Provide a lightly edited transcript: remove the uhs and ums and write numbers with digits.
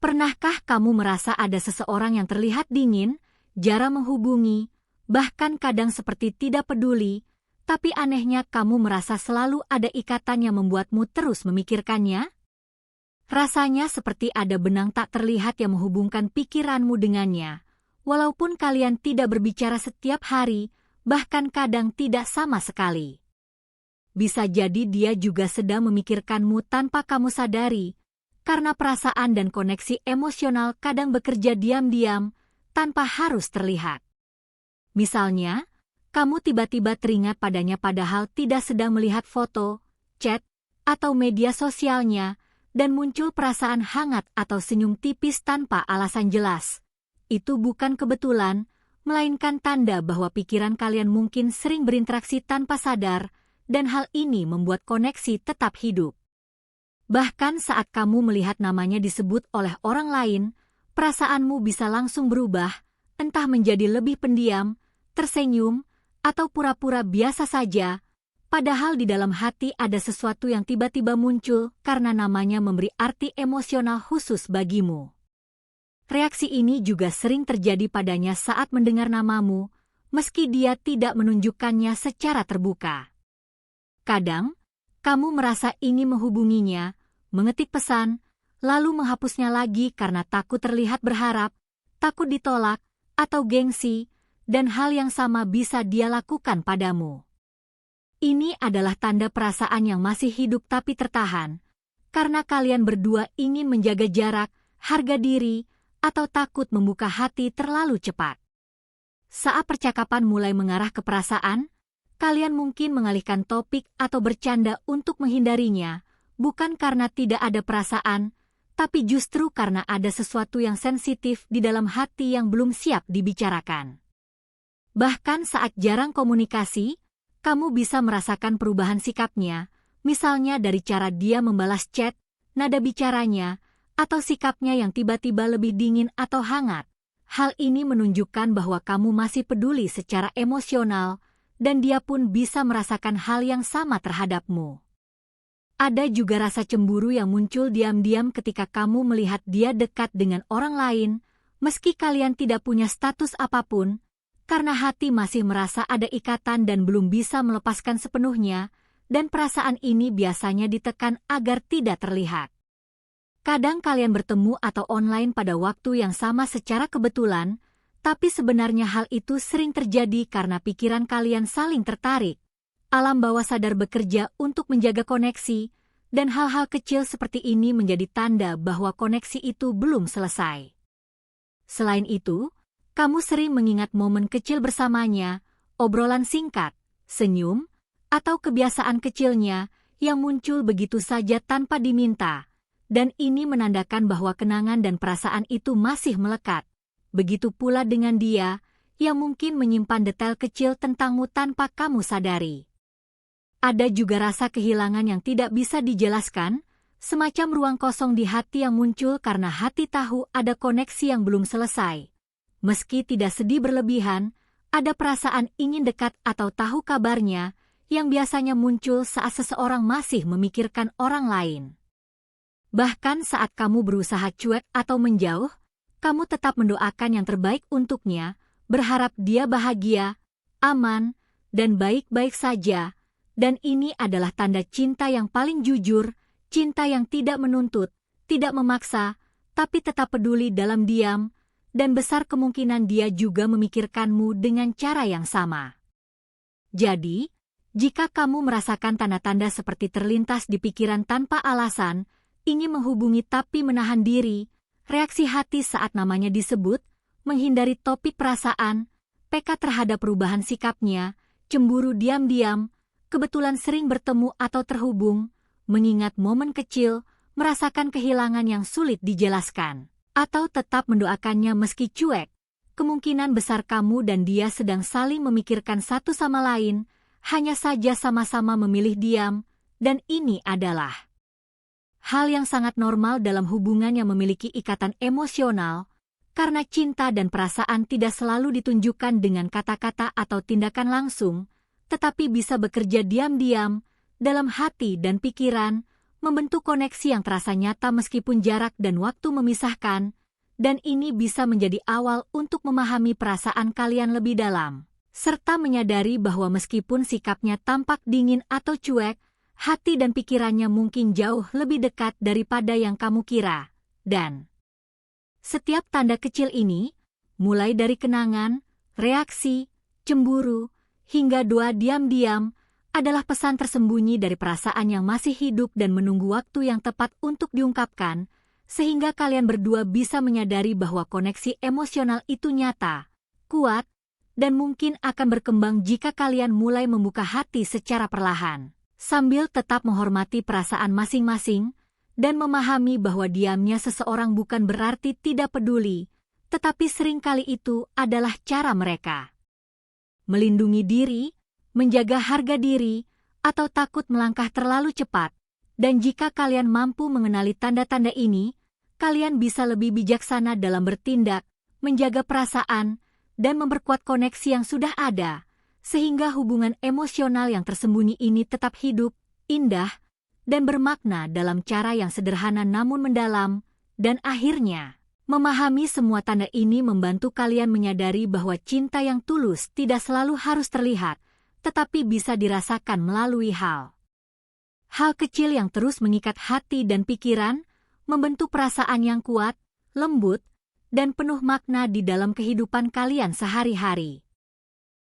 Pernahkah kamu merasa ada seseorang yang terlihat dingin, jarang menghubungi, bahkan kadang seperti tidak peduli, tapi anehnya kamu merasa selalu ada ikatan yang membuatmu terus memikirkannya? Rasanya seperti ada benang tak terlihat yang menghubungkan pikiranmu dengannya, walaupun kalian tidak berbicara setiap hari, bahkan kadang tidak sama sekali. Bisa jadi dia juga sedang memikirkanmu tanpa kamu sadari, karena perasaan dan koneksi emosional kadang bekerja diam-diam, tanpa harus terlihat. Misalnya, kamu tiba-tiba teringat padanya padahal tidak sedang melihat foto, chat, atau media sosialnya, dan muncul perasaan hangat atau senyum tipis tanpa alasan jelas. Itu bukan kebetulan, melainkan tanda bahwa pikiran kalian mungkin sering berinteraksi tanpa sadar, dan hal ini membuat koneksi tetap hidup. Bahkan saat kamu melihat namanya disebut oleh orang lain, perasaanmu bisa langsung berubah, entah menjadi lebih pendiam, tersenyum, atau pura-pura biasa saja, padahal di dalam hati ada sesuatu yang tiba-tiba muncul karena namanya memberi arti emosional khusus bagimu. Reaksi ini juga sering terjadi padanya saat mendengar namamu, meski dia tidak menunjukkannya secara terbuka. Kadang, kamu merasa ingin menghubunginya, mengetik pesan, lalu menghapusnya lagi karena takut terlihat berharap, takut ditolak, atau gengsi, dan hal yang sama bisa dia lakukan padamu. Ini adalah tanda perasaan yang masih hidup tapi tertahan, karena kalian berdua ingin menjaga jarak, harga diri, atau takut membuka hati terlalu cepat. Saat percakapan mulai mengarah ke perasaan, kalian mungkin mengalihkan topik atau bercanda untuk menghindarinya, bukan karena tidak ada perasaan, tapi justru karena ada sesuatu yang sensitif di dalam hati yang belum siap dibicarakan. Bahkan saat jarang komunikasi, kamu bisa merasakan perubahan sikapnya, misalnya dari cara dia membalas chat, nada bicaranya, atau sikapnya yang tiba-tiba lebih dingin atau hangat. Hal ini menunjukkan bahwa kamu masih peduli secara emosional, dan dia pun bisa merasakan hal yang sama terhadapmu. Ada juga rasa cemburu yang muncul diam-diam ketika kamu melihat dia dekat dengan orang lain, meski kalian tidak punya status apapun, karena hati masih merasa ada ikatan dan belum bisa melepaskan sepenuhnya, dan perasaan ini biasanya ditekan agar tidak terlihat. Kadang kalian bertemu atau online pada waktu yang sama secara kebetulan, tapi sebenarnya hal itu sering terjadi karena pikiran kalian saling tertarik. Alam bawah sadar bekerja untuk menjaga koneksi, dan hal-hal kecil seperti ini menjadi tanda bahwa koneksi itu belum selesai. Selain itu, kamu sering mengingat momen kecil bersamanya, obrolan singkat, senyum, atau kebiasaan kecilnya yang muncul begitu saja tanpa diminta, dan ini menandakan bahwa kenangan dan perasaan itu masih melekat. Begitu pula dengan dia, yang mungkin menyimpan detail kecil tentangmu tanpa kamu sadari. Ada juga rasa kehilangan yang tidak bisa dijelaskan, semacam ruang kosong di hati yang muncul karena hati tahu ada koneksi yang belum selesai. Meski tidak sedih berlebihan, ada perasaan ingin dekat atau tahu kabarnya, yang biasanya muncul saat seseorang masih memikirkan orang lain. Bahkan saat kamu berusaha cuek atau menjauh, kamu tetap mendoakan yang terbaik untuknya, berharap dia bahagia, aman, dan baik-baik saja, dan ini adalah tanda cinta yang paling jujur, cinta yang tidak menuntut, tidak memaksa, tapi tetap peduli dalam diam, dan besar kemungkinan dia juga memikirkanmu dengan cara yang sama. Jadi, jika kamu merasakan tanda-tanda seperti terlintas di pikiran tanpa alasan, ingin menghubungi tapi menahan diri, reaksi hati saat namanya disebut, menghindari topik perasaan, peka terhadap perubahan sikapnya, cemburu diam-diam, kebetulan sering bertemu atau terhubung, mengingat momen kecil, merasakan kehilangan yang sulit dijelaskan, atau tetap mendoakannya meski cuek, kemungkinan besar kamu dan dia sedang saling memikirkan satu sama lain, hanya saja sama-sama memilih diam, dan ini adalah hal yang sangat normal dalam hubungan yang memiliki ikatan emosional, karena cinta dan perasaan tidak selalu ditunjukkan dengan kata-kata atau tindakan langsung, tetapi bisa bekerja diam-diam, dalam hati dan pikiran, membentuk koneksi yang terasa nyata meskipun jarak dan waktu memisahkan, dan ini bisa menjadi awal untuk memahami perasaan kalian lebih dalam, serta menyadari bahwa meskipun sikapnya tampak dingin atau cuek, hati dan pikirannya mungkin jauh lebih dekat daripada yang kamu kira. Dan setiap tanda kecil ini, mulai dari kenangan, reaksi, cemburu, hingga doa diam-diam, adalah pesan tersembunyi dari perasaan yang masih hidup dan menunggu waktu yang tepat untuk diungkapkan, sehingga kalian berdua bisa menyadari bahwa koneksi emosional itu nyata, kuat, dan mungkin akan berkembang jika kalian mulai membuka hati secara perlahan, sambil tetap menghormati perasaan masing-masing dan memahami bahwa diamnya seseorang bukan berarti tidak peduli, tetapi seringkali itu adalah cara mereka melindungi diri, menjaga harga diri, atau takut melangkah terlalu cepat. Dan jika kalian mampu mengenali tanda-tanda ini, kalian bisa lebih bijaksana dalam bertindak, menjaga perasaan, dan memperkuat koneksi yang sudah ada, sehingga hubungan emosional yang tersembunyi ini tetap hidup, indah, dan bermakna dalam cara yang sederhana namun mendalam, dan akhirnya, memahami semua tanda ini membantu kalian menyadari bahwa cinta yang tulus tidak selalu harus terlihat, tetapi bisa dirasakan melalui hal kecil yang terus mengikat hati dan pikiran, membentuk perasaan yang kuat, lembut, dan penuh makna di dalam kehidupan kalian sehari-hari.